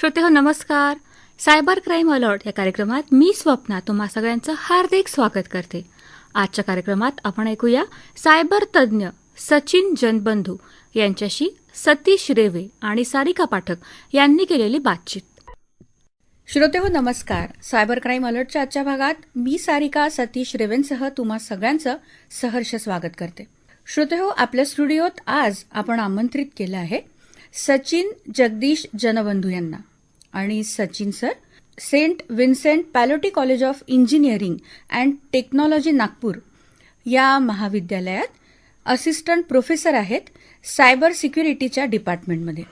श्रोते हो नमस्कार. सायबर क्राईम अलर्ट या कार्यक्रमात मी स्वप्ना तुम्हा सगळ्यांचं हार्दिक स्वागत करते. आजच्या कार्यक्रमात आपण ऐकूया सायबर तज्ज्ञ सचिन जनबंधू यांच्याशी सतीश रेवे आणि सारिका पाठक यांनी केलेली बातचीत. श्रोते हो नमस्कार. सायबर क्राईम अलर्टच्या आजच्या भागात मी सारिका सतीश रेवेंसह तुम्हा सगळ्यांचं सहर्ष स्वागत करते. श्रोते हो, आपल्या स्टुडिओत आज आपण आमंत्रित केलं आहे सचिन जगदीश जनबंधू यांना. आणि Sachin sir Saint Vincent Pallotti College of Engineering and Technology Nagpur या महाविद्यालयात असिस्टंट प्रोफेसर आहेत सायबर सिक्युरिटीच्या डिपार्टमेंटमध्ये.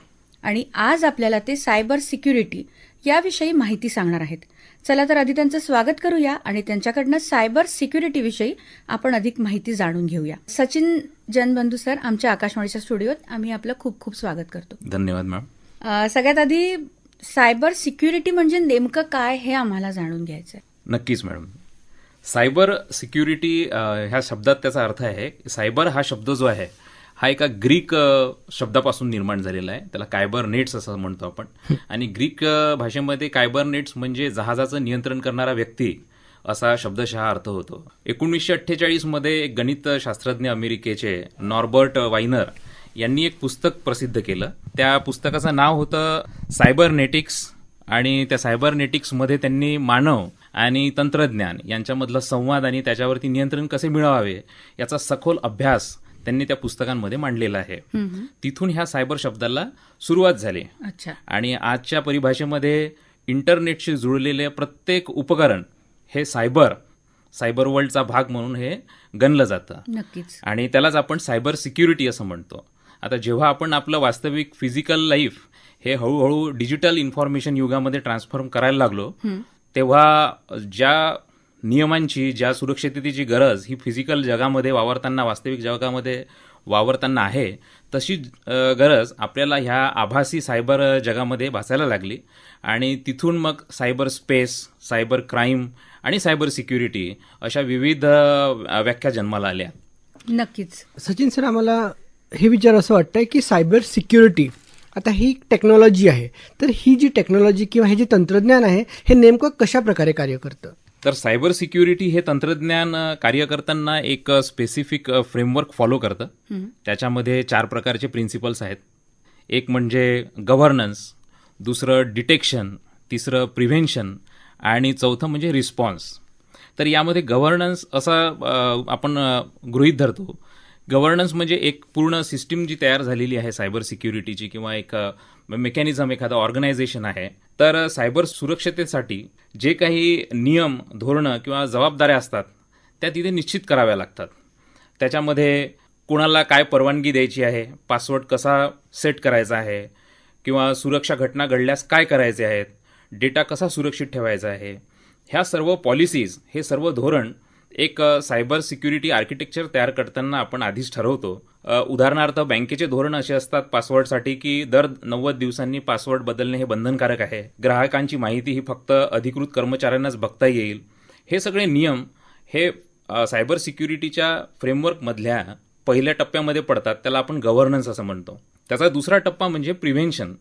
आणि आज आपल्याला ते सायबर सिक्युरिटी याविषयी माहिती सांगणार आहेत. चला तर आधी त्यांचं स्वागत करूया आणि त्यांच्याकडनं सायबर सिक्युरिटीविषयी आपण अधिक माहिती जाणून घेऊया. सचिन जनबंधू सर, आमच्या आकाशवाणीच्या स्टुडिओत आम्ही आपलं खूप खूप स्वागत करतो. धन्यवाद मॅम. सगळ्यात आधी सायबर सिक्युरिटी म्हणजे नेमकं काय हे आम्हाला जाणून घ्यायचं आहे. नक्कीच मॅडम. सायबर सिक्युरिटी ह्या शब्दात त्याचा अर्थ आहे, सायबर हा शब्द जो आहे हा एका ग्रीक शब्दापासून निर्माण झालेला आहे. त्याला कायबर नेट्स असं म्हणतो आपण. आणि ग्रीक भाषेमध्ये कायबर नेट्स म्हणजे जहाजाचं नियंत्रण करणारा व्यक्ती असा शब्दशः अर्थ होतो. 1948 मध्ये एक गणितशास्त्रज्ञ अमेरिकेचे नॉर्बर्ट वायनर यांनी एक पुस्तक प्रसिद्ध केलं. त्या पुस्तकाचं नाव होतं सायबरनेटिक्स. आणि त्या सायबरनेटिक्समध्ये त्यांनी मानव आणि तंत्रज्ञान यांच्यामधला संवाद आणि त्याच्यावरती नियंत्रण कसे मिळवावे याचा सखोल अभ्यास त्यांनी त्या पुस्तकांमध्ये मांडलेला आहे. तिथून ह्या सायबर शब्दाला सुरुवात झाली. आणि आजच्या परिभाषेमध्ये इंटरनेटशी जुळलेले प्रत्येक उपकरण हे सायबर वर्ल्डचा भाग म्हणून हे गणलं जातं. नक्कीच. आणि त्यालाच आपण सायबर सिक्युरिटी असं म्हणतो. आता जेव्हा आपण आपलं वास्तविक फिजिकल लाईफ हे हळूहळू डिजिटल इन्फॉर्मेशन युगामध्ये ट्रान्सफॉर्म करायला लागलो, तेव्हा ज्या नियमांची, ज्या सुरक्षिततेची गरज ही फिजिकल जगामध्ये वावरताना, वास्तविक जगामध्ये वावरताना आहे, तशी गरज आपल्याला ह्या आभासी सायबर जगामध्ये भासायला लागली. आणि तिथून मग सायबर स्पेस, सायबर क्राईम आणि सायबर सिक्युरिटी अशा विविध व्याख्या जन्माला आल्या. नक्कीच. सचिन सर, आम्हाला हे विचार असं वाटतंय की सायबर सिक्युरिटी आता ही टेक्नॉलॉजी आहे, तर ही जी टेक्नॉलॉजी किंवा हे जे तंत्रज्ञान आहे हे नेमकं कशा प्रकारे कार्य करतं? तर सायबर सिक्युरिटी हे तंत्रज्ञान कार्य करताना एक स्पेसिफिक फ्रेमवर्क फॉलो करतं. त्याच्यामध्ये 4 प्रकारचे प्रिन्सिपल्स आहेत. एक म्हणजे गव्हर्नन्स, दुसरं डिटेक्शन, तिसरं प्रिव्हेन्शन आणि चौथं म्हणजे रिस्पॉन्स. तर यामध्ये गव्हर्नन्स असं आपण गृहीत धरतो. गव्हर्नन्स म्हणजे एक पूर्ण सिस्टीम जी तयार झालेली आहे सायबर सिक्युरिटीची, किंवा एक मेकॅनिझम, एखादं ऑर्गनायझेशन आहे. तर सायबर सुरक्षतेसाठी जे काही नियम, धोरणं किंवा जबाबदाऱ्या असतात त्या तिथे निश्चित कराव्या लागतात. त्याच्यामध्ये कोणाला काय परवानगी द्यायची आहे, पासवर्ड कसा सेट करायचा आहे, किंवा सुरक्षा घटना घडल्यास काय करायचे आहेत, डेटा कसा सुरक्षित ठेवायचा आहे, ह्या सर्व पॉलिसीज, हे सर्व धोरण एक सायबर सिक्युरिटी आर्किटेक्चर तयार करताना आपण आधीच ठरवतो. उदाहरणार्थ बँकेचे धोरण असे असतात पासवर्डसाठी की दर 90 दिवसांनी पासवर्ड बदलणे हे बंधनकारक आहे. ग्राहकांची माहिती ही फक्त अधिकृत कर्मचाऱ्यांनाच बघता येईल. हे सगळे नियम हे सायबर सिक्युरिटीच्या फ्रेमवर्कमधल्या पहिल्या टप्प्यामध्ये पडतात. त्याला आपण गव्हर्नन्स असं म्हणतो. त्याचा दुसरा टप्पा म्हणजे प्रिव्हेन्शन,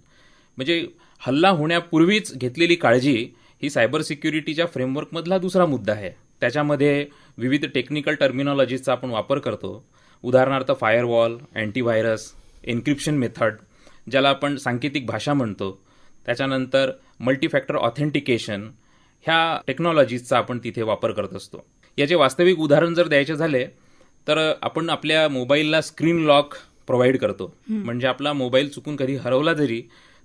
म्हणजे हल्ला होण्यापूर्वीच घेतलेली काळजी ही सायबर सिक्युरिटीच्या फ्रेमवर्कमधला दुसरा मुद्दा आहे. त्याच्यामध्ये विविध टेक्निकल टर्मिनॉलॉजीजचा आपण वापर करतो. उदाहरणार्थ फायरवॉल, अँटीव्हायरस, एन्क्रिप्शन मेथड, ज्याला आपण सांकेतिक भाषा म्हणतो. त्याच्यानंतर मल्टीफॅक्टर ऑथेंटिकेशन, ह्या टेक्नॉलॉजीजचा आपण तिथे वापर करत असतो. याचे वास्तविक उदाहरण जर द्यायचे झाले तर आपण आपल्या मोबाईलला स्क्रीन लॉक प्रोव्हाइड करतो. म्हणजे आपला मोबाईल चुकून कधी हरवला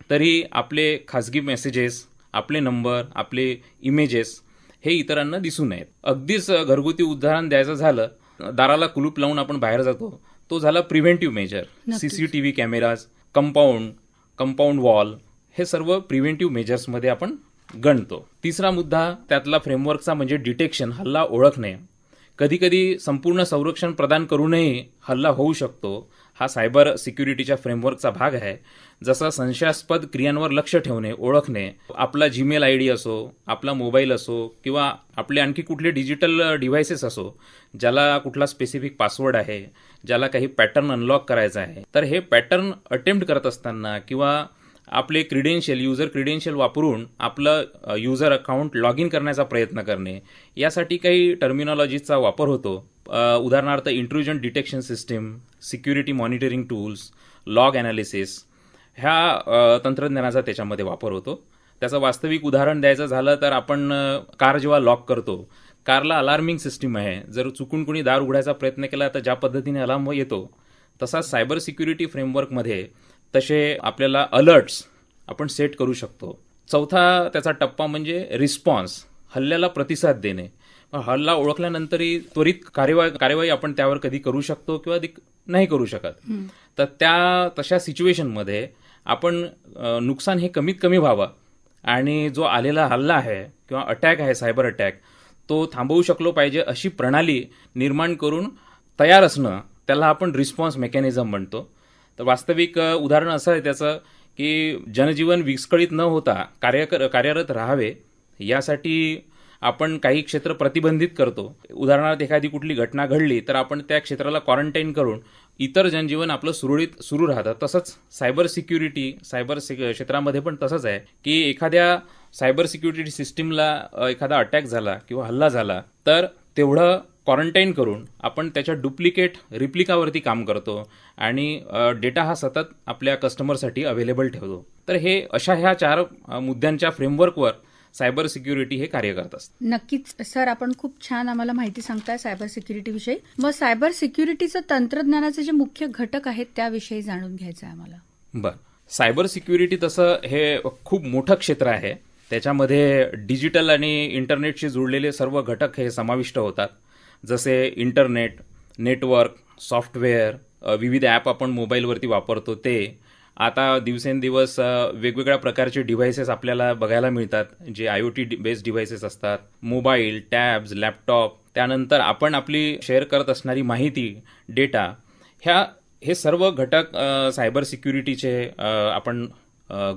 तरी आपले खाजगी मेसेजेस, आपले नंबर, आपले इमेजेस हे इतरांना दिसू नयेत. अगदीच घरगुती उदाहरण द्यायचं झालं, दाराला कुलूप लावून आपण बाहेर जातो, तो झाला preventive measure. CCTV cameras, compound wall, हे सर्व प्रिव्हेंटिव्ह मेजर्समध्ये आपण गणतो. तिसरा मुद्दा त्यातला फ्रेमवर्कचा म्हणजे डिटेक्शन, हल्ला ओळखणे. कधीकधी संपूर्ण संरक्षण प्रदान करूनही हल्ला होऊ शकतो. हा सायबर सिक्युरिटीच्या फ्रेमवर्कचा भाग आहे. जसं संशयास्पद क्रियांवर लक्ष ठेवणे, ओळखणे, आपला जीमेल आयडी असो, आपला मोबाईल असो, किंवा आपले आणखी कुठले डिजिटल डिव्हायसेस असो, ज्याला कुठला स्पेसिफिक पासवर्ड आहे, ज्याला काही पॅटर्न अनलॉक करायचा आहे, तर हे पॅटर्न अटेम्प्ट करत असताना किंवा आपले युजर क्रिडेन्शियल वापरून आपलं युजर अकाउंट लॉग इन करण्याचा प्रयत्न करणे, यासाठी काही टर्मिनॉलॉजीचा वापर होतो. उदाहरणार्थ intrusion detection system, security monitoring tools, log analysis ह्या तंत्रज्ञानाचा त्याच्यामध्ये वापर होतो. त्याचं वास्तविक उदाहरण द्यायचं झालं तर आपण कार जेव्हा लॉक करतो, कारला अलार्मिंग सिस्टीम आहे. जर चुकून कोणी दार उघडायचा प्रयत्न केला तर ज्या पद्धतीने अलार्म येतो, तसाच सायबर सिक्युरिटी फ्रेमवर्कमध्ये तसे आपल्याला अलर्ट्स आपण सेट करू शकतो. चौथा त्याचा टप्पा म्हणजे रिस्पॉन्स, हल्ल्याला प्रतिसाद देणे. हल्ला ओळखल्यानंतरही त्वरित कार्यवाही आपण त्यावर कधी करू शकतो किंवा नाही करू शकत. तर तशा सिच्युएशनमध्ये आपण नुकसान हे कमीत कमी व्हावं आणि जो आलेला हल्ला आहे किंवा अटॅक आहे, सायबर अटॅक, तो थांबवू शकलो पाहिजे अशी प्रणाली निर्माण करून तयार असणं, त्याला आपण रिस्पॉन्स मेकॅनिझम म्हणतो. तर वास्तविक उदाहरण असं आहे त्याचं की जनजीवन विस्कळीत न होता कार्यरत राहावे यासाठी आपण काही क्षेत्र प्रतिबंधित करतो. उदाहरणार्थ एखादी कुठली घटना घडली तर आपण त्या क्षेत्राला क्वारंटाईन करून इतर जनजीवन आपलं सुरळीत सुरू राहतं. तसंच सायबर क्षेत्रामध्ये पण तसंच आहे की एखाद्या सायबर सिक्युरिटी सिस्टीमला एखादा अटॅक झाला किंवा हल्ला झाला तर तेवढं क्वारंटाईन करून आपण त्याच्या रिप्लिकावरती काम करतो आणि डेटा हा सतत आपल्या कस्टमरसाठी अवेलेबल ठेवतो. तर ह्या 4 मुद्द्यांच्या फ्रेमवर्कवर सायबर सिक्युरिटी हे कार्य करत असतं. नक्कीच सर, आपण खूप छान आम्हाला माहिती सांगताय सायबर सिक्युरिटी विषयी. मग सायबर सिक्युरिटीचं तंत्रज्ञानाचे जे मुख्य घटक आहेत त्याविषयी जाणून घ्यायचं आहे आम्हाला. बरं, सायबर सिक्युरिटी तसं हे खूप मोठं क्षेत्र आहे. त्याच्यामध्ये डिजिटल आणि इंटरनेटशी जुळलेले सर्व घटक हे समाविष्ट होतात. जसे इंटरनेट, नेटवर्क, सॉफ्टवेअर, विविध ॲप आपण मोबाईलवरती वापरतो ते. आता दिवसेंदिवस वेगवेगळ्या प्रकारचे डिव्हायसेस आपल्याला बघायला मिळतात, जे IoT बेस्ड डिव्हायसेस असतात. मोबाईल, टॅब्स, लॅपटॉप, त्यानंतर आपण आपली शेअर करत असणारी माहिती, डेटा, हे सर्व घटक सायबर सिक्युरिटीचे आपण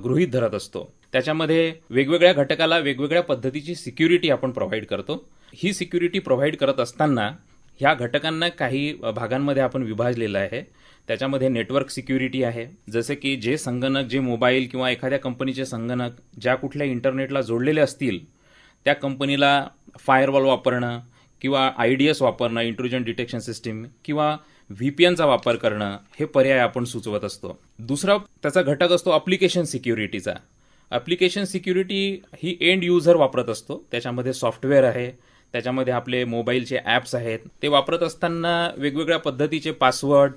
गृहीत धरत असतो. त्याच्यामध्ये वेगवेगळ्या घटकाला वेगवेगळ्या पद्धतीची सिक्युरिटी आपण प्रोव्हाइड करतो. ही सिक्युरिटी प्रोव्हाइड करत असताना ह्या घटकांना काही भागांमध्ये आपण विभागलेलं आहे. त्याच्यामध्ये नेटवर्क सिक्युरिटी आहे, जसे की जे संगणक, जे मोबाईल किंवा एखाद्या कंपनीचे संगणक ज्या कुठल्या इंटरनेटला जोडलेले असतील त्या कंपनीला फायरवॉल वापरणं किंवा IDS वापरणं, इंट्रुजन डिटेक्शन सिस्टीम, किंवा VPNचा वापर करणं, हे पर्याय आपण सुचवत असतो. दुसरा त्याचा घटक असतो अप्लिकेशन सिक्युरिटीचा. अप्लिकेशन सिक्युरिटी ही एंड युजर वापरत असतो. त्याच्यामध्ये सॉफ्टवेअर आहे, त्याच्यामध्ये आपले मोबाईलचे ॲप्स आहेत. ते वापरत असताना वेगवेगळ्या पद्धतीचे पासवर्ड,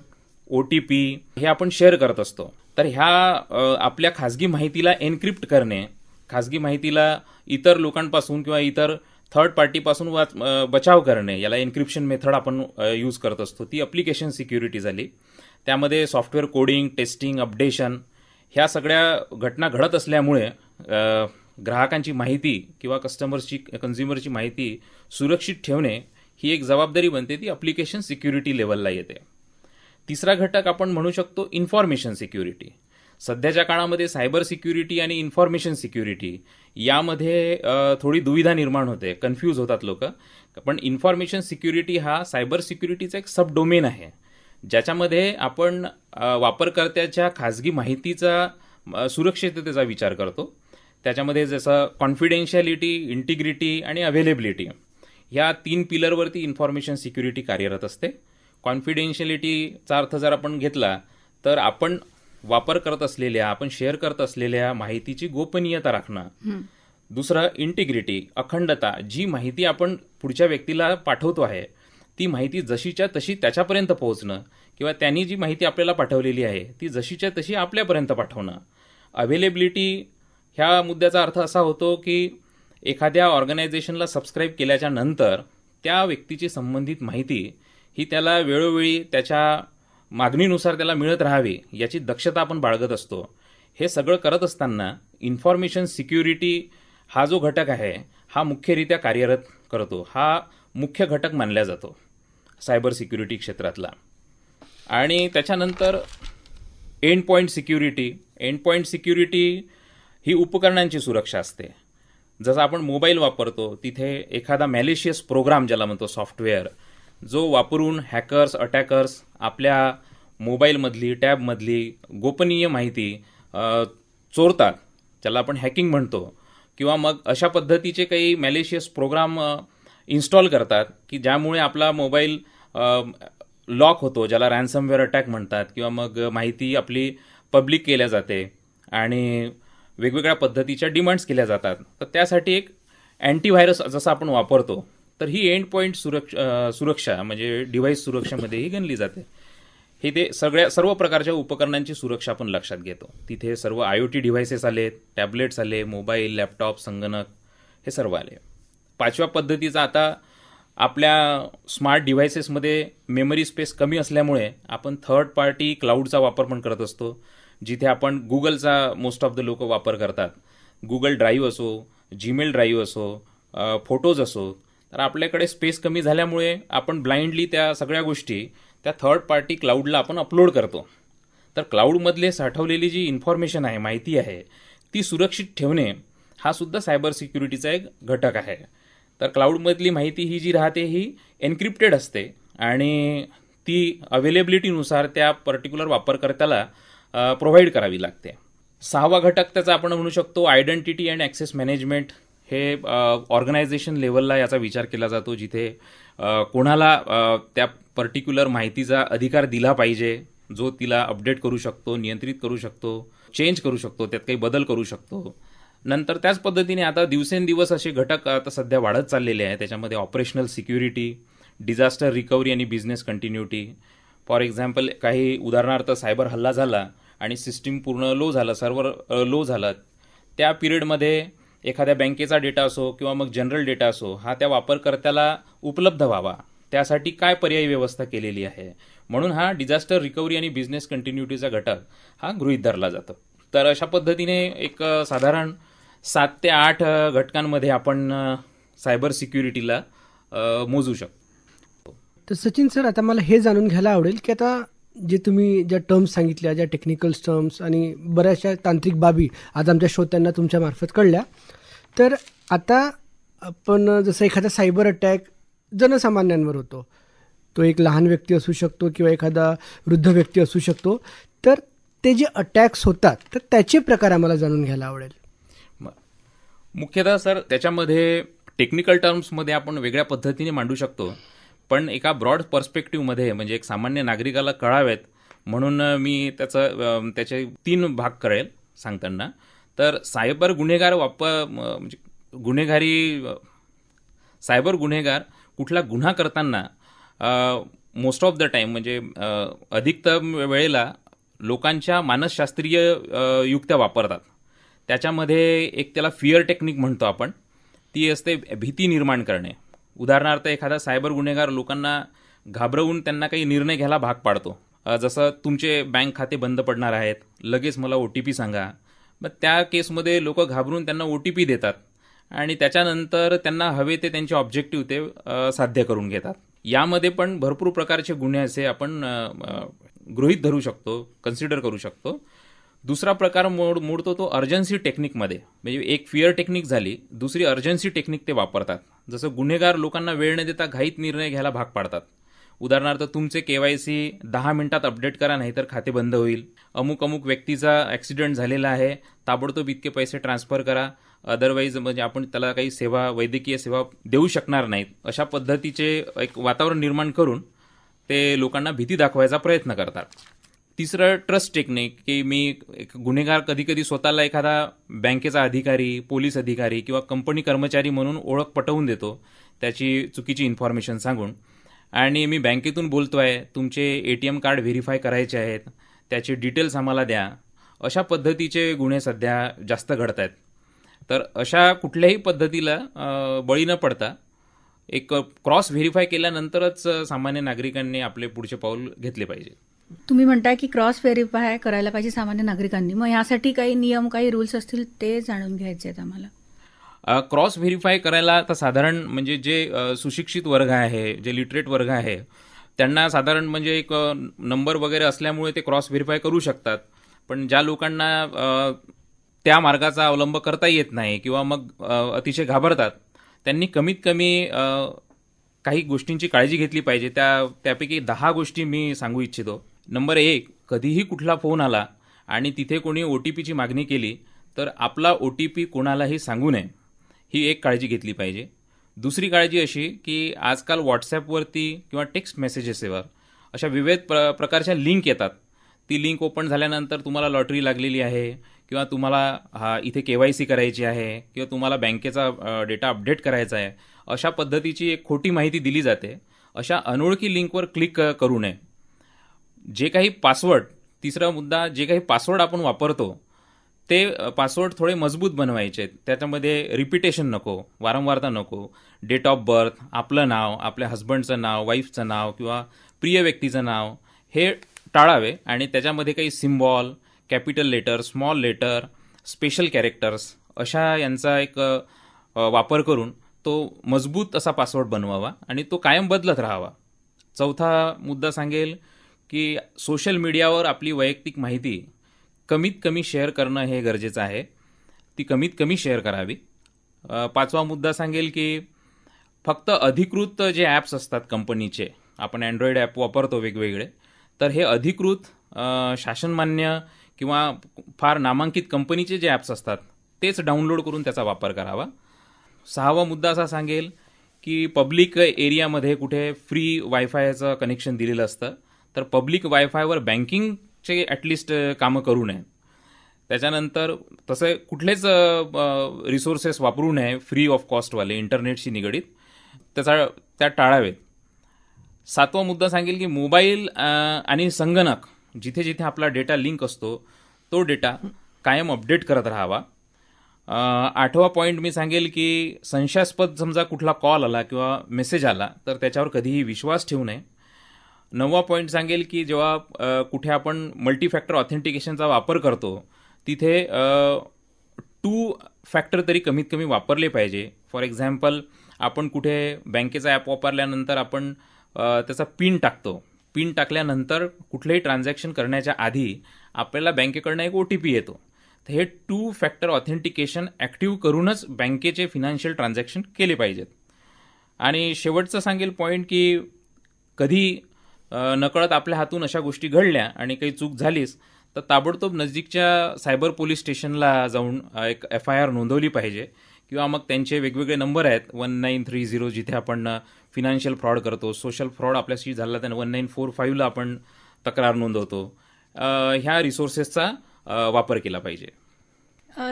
OTP हे आपण शेअर करत असतो. तर आपल्या खाजगी माहितीला एन्क्रिप्ट करणे, खाजगी माहितीला इतर लोकांपासून किंवा इतर थर्ड पार्टीपासून बचाव करणे, याला एन्क्रिप्शन मेथड आपण यूज करत असतो. ती अप्लिकेशन सिक्युरिटी झाली. त्यामध्ये सॉफ्टवेअर कोडिंग, टेस्टिंग, अपडेशन ह्या सगळ्या घटना घडत असल्यामुळे ग्राहकांची माहिती किंवा कन्झ्युमरची माहिती सुरक्षित ठेवणे ही एक जबाबदारी बनते, ती अप्लिकेशन सिक्युरिटी लेवलला येते. तिसरा घटक आपण म्हणू शकतो इन्फॉर्मेशन सिक्युरिटी. सध्याच्या काळामध्ये सायबर सिक्युरिटी आणि इन्फॉर्मेशन सिक्युरिटी यामध्ये थोडी दुविधा निर्माण होते, कन्फ्यूज होतात लोक. पण इन्फॉर्मेशन सिक्युरिटी हा सायबर सिक्युरिटीचा एक सब डोमेन आहे, ज्याच्यामध्ये आपण वापरकर्त्याच्या खाजगी माहितीचा सुरक्षिततेचा विचार करतो. त्याच्यामध्ये जसं कॉन्फिडेन्शियलिटी, इंटिग्रिटी आणि अवेलेबिलिटी ह्या 3 पिलरवरती इन्फॉर्मेशन सिक्युरिटी कार्यरत असते. कॉन्फिडेन्शियलिटीचा अर्थ जर आपण घेतला तर आपण वापर करत असलेल्या, आपण शेअर करत असलेल्या माहितीची गोपनीयता राखणं. दुसरं इंटिग्रिटी, अखंडता. जी माहिती आपण पुढच्या व्यक्तीला पाठवतो आहे ती माहिती जशीच्या तशी त्याच्यापर्यंत पोहोचणं, किंवा त्यांनी जी माहिती आपल्याला पाठवलेली आहे ती जशीच्या तशी आपल्यापर्यंत पाठवणं. अवेलेबिलिटी ह्या मुद्द्याचा अर्थ असा होतो की एखाद्या ऑर्गनायझेशनला सबस्क्राईब केल्याच्या नंतर त्या व्यक्तीची संबंधित माहिती ही त्याला वेळोवेळी त्याच्या मागणीनुसार त्याला मिळत राहावी याची दक्षता आपण बाळगत असतो. हे सगळं करत असताना इन्फॉर्मेशन सिक्युरिटी हा जो घटक आहे हा मुख्यरित्या कार्यरत करतो. हा मुख्य घटक मानला जातो सायबर सिक्युरिटी क्षेत्रातला. आणि त्याच्यानंतर end point security. End point security ही उपकरणांची सुरक्षा असते. जसं आपण मोबाईल वापरतो तिथे एखादा मॅलिशियस प्रोग्राम ज्याला म्हणतो सॉफ्टवेअर, जो वापरून हॅकर्स, अटॅकर्स आपल्या मोबाईलमधली, टॅबमधली गोपनीय माहिती चोरतात, ज्याला आपण हॅकिंग म्हणतो, किंवा मग अशा पद्धतीचे काही मॅलिशियस प्रोग्राम इन्स्टॉल करतात की ज्यामुळे आपला मोबाईल लॉक होतो, ज्याला रॅन्समवेअर अटॅक म्हणतात, किंवा मग माहिती आपली पब्लिक केल्या जाते आणि वेगवेगळ्या पद्धतीच्या डिमांड्स केल्या जातात. तर त्यासाठी एक अँटीव्हायरस जसं आपण वापरतो, तर ही एंड पॉईंट सुरक्षा म्हणजे डिव्हाइस सुरक्षेमध्येही गणली जाते. हे ते सर्व प्रकारच्या उपकरणांची सुरक्षा आपण लक्षात घेतो. तिथे सर्व IoT डिव्हाइसेस आले, टॅबलेट्स आले, मोबाईल, लॅपटॉप, संगणक हे सर्व आले. 5व्या पद्धतीचा आता आपल्या स्मार्ट डिव्हाइसेसमध्ये मेमरी स्पेस कमी असल्यामुळे आपण थर्ड पार्टी क्लाउडचा वापर पण करत असतो, जिथे आपण गुगलचा मोस्ट ऑफ द लोक वापर करतात. गुगल ड्राईव्ह असो, जीमेल ड्राईव्ह असो, फोटोज असो. तर आपल्याकडे स्पेस कमी झाल्यामुळे आपण ब्लाइंडली त्या सगळ्या गोष्टी त्या थर्ड पार्टी क्लाउडला आपण अपलोड करतो. तर क्लाउडमधले साठवलेली जी इन्फॉर्मेशन आहे, माहिती आहे, ती सुरक्षित ठेवणे हा सुद्धा सायबर सिक्युरिटीचा एक घटक आहे. तर क्लाउडमधली माहिती ही जी राहते ही एन्क्रिप्टेड असते आणि ती अवेलेबिलिटीनुसार त्या पर्टिक्युलर वापरकर्त्याला प्रोव्हाइड करावी लागते. 6वा घटक त्याचा आपण म्हणू शकतो आयडेंटिटी अँड ॲक्सेस मॅनेजमेंट. हे ऑर्गनायझेशन लेवलला याचा विचार केला जातो, जिथे कोणाला त्या पर्टिक्युलर माहितीचा अधिकार दिला पाहिजे, जो तिला अपडेट करू शकतो, नियंत्रित करू शकतो, चेंज करू शकतो, त्यात काही बदल करू शकतो. नंतर त्याच पद्धतीने आता दिवसेंदिवस असे घटक आता सध्या वाढत चाललेले आहे. त्याच्यामध्ये ऑपरेशनल सिक्युरिटी, डिझास्टर रिकव्हरी आणि बिझनेस कंटिन्युटी. फॉर एक्झाम्पल, काही उदाहरणार्थ सायबर हल्ला झाला आणि सिस्टीम पूर्ण लो झालं, सर्व्हर लो झालं, त्या पिरियडमध्ये एखाद्या बँकेचा डेटा असो किंवा मग जनरल डेटा असो, हा त्या वापरकर्त्याला उपलब्ध व्हावा, त्यासाठी काय पर्यायी व्यवस्था केलेली आहे. म्हणून हा डिझास्टर रिकव्हरी आणि बिझनेस कंटिन्युटीचा घटक हा गृहीत धरला जातो. तर अशा पद्धतीने एक साधारण 7 ते 8 घटकांमध्ये आपण सायबर सिक्युरिटीला मोजू शकतो. तर सचिन सर, आता मला हे जाणून घ्यायला आवडेल की आता जे तुम्ही ज्या टर्म्स सांगितल्या, ज्या टेक्निकल टर्म्स आणि बऱ्याचशा तांत्रिक बाबी आज आमच्या श्रोत्यांना तुमच्या मार्फत कळल्या, तर आता आपण जसं एखादा सायबर अटॅक जनसामान्यांवर होतो, तो एक लहान व्यक्ती असू शकतो किंवा एखादा वृद्ध व्यक्ती असू शकतो, तर ते जे अटॅक्स होतात तर त्याचे प्रकार आम्हाला जाणून घ्यायला आवडेल. मुख्यतः सर त्याच्यामध्ये टेक्निकल टर्म्समध्ये आपण वेगळ्या पद्धतीने मांडू शकतो, पण एका ब्रॉड पर्स्पेक्टिव्हमध्ये म्हणजे एक सामान्य नागरिकाला कळावेत म्हणून मी त्याचे 3 भाग करेल सांगताना. तर सायबर गुन्हेगार म्हणजे सायबर गुन्हेगार कुठला गुन्हा करताना मोस्ट ऑफ द टाइम म्हणजे अधिकतम वेळेला लोकांच्या मानसशास्त्रीय युक्त्या वापरतात. त्याच्यामध्ये एक त्याला फिअर टेक्निक म्हणतो आपण, ती असते भीती निर्माण करणे. उदाहरणार्थ, एखादा सायबर गुन्हेगार लोकांना घाबरवून त्यांना काही निर्णय घ्यायला भाग पाडतो. जसं तुमचे बँक खाते बंद पडणार आहेत, लगेच मला OTP सांगा. मग त्या केसमध्ये लोक घाबरून त्यांना OTP देतात आणि त्याच्यानंतर त्यांना हवे ते त्यांचे ऑब्जेक्टिव्ह ते साध्य करून घेतात. यामध्ये पण भरपूर प्रकारचे गुन्हे असे आपण गृहीत धरू शकतो, कन्सिडर करू शकतो. दुसरा प्रकार मोडतो तो अर्जन्सी टेक्निकमध्ये. म्हणजे एक फिअर टेक्निक झाली, दुसरी अर्जन्सी टेक्निक ते वापरतात. जसं गुन्हेगार लोकांना वेळ न देता घाईत निर्णय घ्यायला भाग पाडतात. उदाहरणार्थ, तुमचे KYC 10 मिनिटात अपडेट करा, नाहीतर खाते बंद होईल. अमुक व्यक्तीचा ॲक्सिडेंट झालेला आहे, ताबडतोब इतके पैसे ट्रान्सफर करा, अदरवाईज म्हणजे आपण त्याला काही वैद्यकीय सेवा देऊ शकणार नाहीत. अशा पद्धतीचे एक वातावरण निर्माण करून ते लोकांना भीती दाखवायचा प्रयत्न करतात. तिसरं ट्रस्ट टेक्निक, की मी एक गुन्हेगार कधी स्वतःला एखादा बँकेचा अधिकारी, पोलीस अधिकारी किंवा कंपनी कर्मचारी म्हणून ओळख पटवून देतो, त्याची चुकीची इन्फॉर्मेशन सांगून, आणि मी बँकेतून बोलतोय, तुमचे ATM कार्ड व्हेरीफाय करायचे आहेत, त्याचे डिटेल्स आम्हाला द्या. अशा पद्धतीचे गुन्हे सध्या जास्त घडत आहेत. तर अशा कुठल्याही पद्धतीला बळी न पडता एक क्रॉस व्हेरीफाय केल्यानंतरच सामान्य नागरिकांनी आपले पुढचे पाऊल घेतले पाहिजे. तुम्ही म्हणताय की क्रॉस व्हेरीफाय करायला पाहिजे सामान्य नागरिकांनी, मग यासाठी काही नियम, काही रूल्स असतील ते जाणून घ्यायचे आहेत आम्हाला. क्रॉस व्हेरीफाय करायला तर साधारण म्हणजे जे सुशिक्षित वर्ग आहे, जे लिटरेट वर्ग आहे, त्यांना साधारण म्हणजे एक नंबर वगैरे असल्यामुळे ते क्रॉस व्हेरीफाय करू शकतात. पण ज्या लोकांना त्या मार्गाचा अवलंब करता येत नाही किंवा मग अतिशय घाबरतात, त्यांनी कमीत कमी काही गोष्टींची काळजी घेतली पाहिजे. त्यापैकी 10 गोष्टी मी सांगू इच्छितो. नंबर 1, कधीही कुठला फोन आला आणि तिथे कोणी OTPची मागणी केली तर आपला OTP कोणालाही सांगू नये, ही एक काळजी घेतली पाहिजे. दुसरी काळजी अशी की आजकाल व्हॉट्सॲपवरती किंवा टेक्स्ट मेसेजेसवर अशा विविध प्रकारच्या लिंक येतात. ती लिंक ओपन झाल्यानंतर तुम्हाला लॉटरी लागलेली आहे किंवा तुम्हाला इथे KYC करायची आहे किंवा तुम्हाला बँकेचा डेटा अपडेट करायचा आहे, अशा पद्धतीची एक खोटी माहिती दिली जाते. अशा अनोळखी लिंकवर क्लिक करू नये. जे काही पासवर्ड, तिसरा मुद्दा, जे काही पासवर्ड आपण वापरतो ते पासवर्ड थोडे मजबूत बनवायचे. त्याच्यामध्ये रिपिटेशन नको, वारंवारता नको. डेट ऑफ बर्थ, आपलं नाव, आपल्या हस्बंडचं नाव, वाईफचं नाव किंवा प्रिय व्यक्तीचं नाव हे टाळावे आणि त्याच्यामध्ये काही symbol, capital letter, small letter, special characters अशा यांचा एक वापर करून तो मजबूत असा पासवर्ड बनवावा आणि तो कायम बदलत राहावा. चौथा मुद्दा सांगेल की सोशल मीडियावर आपली वैयक्तिक माहिती कमीत कमी शेअर करणं हे गरजेचं आहे. ती कमीत कमी शेअर करावी. पाचवा मुद्दा सांगेल की फक्त अधिकृत जे ॲप्स असतात कंपनीचे, आपण अँड्रॉइड ॲप वापरतो वेगवेगळे, तर हे अधिकृत शासनमान्य किंवा फार नामांकित कंपनीचे जे ॲप्स असतात तेच डाउनलोड करून त्याचा वापर करावा. सहावा मुद्दा असा सांगेल की पब्लिक एरियामध्ये कुठे फ्री वायफायचं कनेक्शन दिलेलं असतं, तर पब्लिक वायफायवर बँकिंगचे ॲटलिस्ट कामं करू नये. त्याच्यानंतर तसं कुठलेच रिसोर्सेस वापरू नये फ्री ऑफ कॉस्टवाले इंटरनेटशी निगडीत, त्या टाळावेत. सातवा मुद्दा सांगेल की मोबाईल आणि संगणक जिथे जिथे आपला डेटा लिंक असतो तो डेटा कायम अपडेट करत राहावा. आठवा पॉईंट मी सांगेल की संशयास्पद समजा कुठला कॉल आला किंवा मेसेज आला तर त्याच्यावर कधीही विश्वास ठेवू नये. नववा पॉईंट सांगेल की जेव्हा कुठे आपण मल्टीफॅक्टर ऑथेंटिकेशनचा वापर करतो तिथे 2 फॅक्टर तरी कमीत कमी वापरले पाहिजे. फॉर एक्झाम्पल, आपण कुठे बँकेचा ॲप वापरल्यानंतर आपण त्याचा पिन टाकतो. पिन टाकल्यानंतर कुठलेही ट्रान्झॅक्शन करण्याच्या आधी आपल्याला बँकेकडनं एक OTP येतो. तर हे 2 फॅक्टर ऑथेंटिकेशन ॲक्टिव्ह करूनच बँकेचे फिनान्शियल ट्रान्झॅक्शन केले पाहिजेत. आणि शेवटचं सांगेल पॉईंट की कधी नकळत आपल्या हातून अशा गोष्टी घडल्या आणि काही चूक झालीच तर ताबडतोब नजीकच्या सायबर पोलीस स्टेशनला जाऊन एक FIR नोंदवली पाहिजे किंवा मग त्यांचे वेगवेगळे नंबर आहेत 1930 जिथे आपण फिनान्शियल फ्रॉड करतो. सोशल फ्रॉड आपल्याशी झाला तर 1945ला आपण तक्रार नोंदवतो. ह्या रिसोर्सेसचा वापर केला पाहिजे.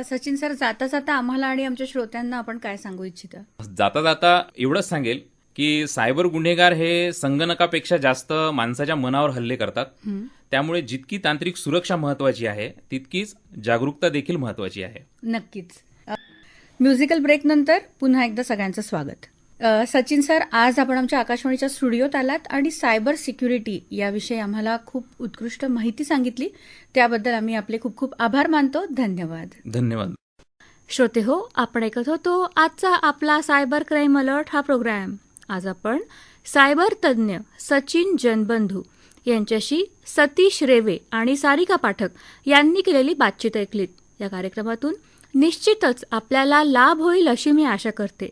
सचिन सर, जाता जाता आम्हाला आणि आमच्या श्रोत्यांना आपण काय सांगू इच्छिता? जाता जाता एवढंच सांगेल की सायबर गुन्हेगार हे संगणकापेक्षा जास्त माणसाच्या मनावर हल्ले करतात. त्यामुळे जितकी तांत्रिक सुरक्षा महत्वाची आहे तितकीच जागरूकता देखील महत्वाची आहे. नक्कीच. म्युझिकल ब्रेक नंतर पुन्हा एकदा सगळ्यांचं स्वागत. सचिन सर, आज आपण आमच्या आकाशवाणीच्या स्टुडिओत आलात आणि सायबर सिक्युरिटी याविषयी आम्हाला खूप उत्कृष्ट माहिती सांगितली. त्याबद्दल आम्ही आपले खूप खूप आभार मानतो. धन्यवाद. धन्यवाद. श्रोते हो, आपण ऐकत होतो आजचा आपला सायबर क्राईम अलर्ट हा प्रोग्राम. आज आपण सायबर तज्ज्ञ सचिन जनबंधू यांच्याशी सतीश रेवे आणि सारिका पाठक यांनी केलेली बातचीत ऐकलीत. या कार्यक्रमातून निश्चितच आपल्याला लाभ होईल अशी मी आशा करते.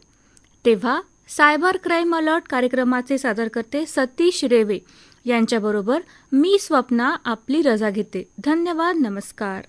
तेव्हा सायबर क्राईम अलर्ट कार्यक्रमाचे सादरकर्ते सतीश रेवे यांच्याबरोबर मी स्वप्ना आपली रजा घेते. धन्यवाद. नमस्कार.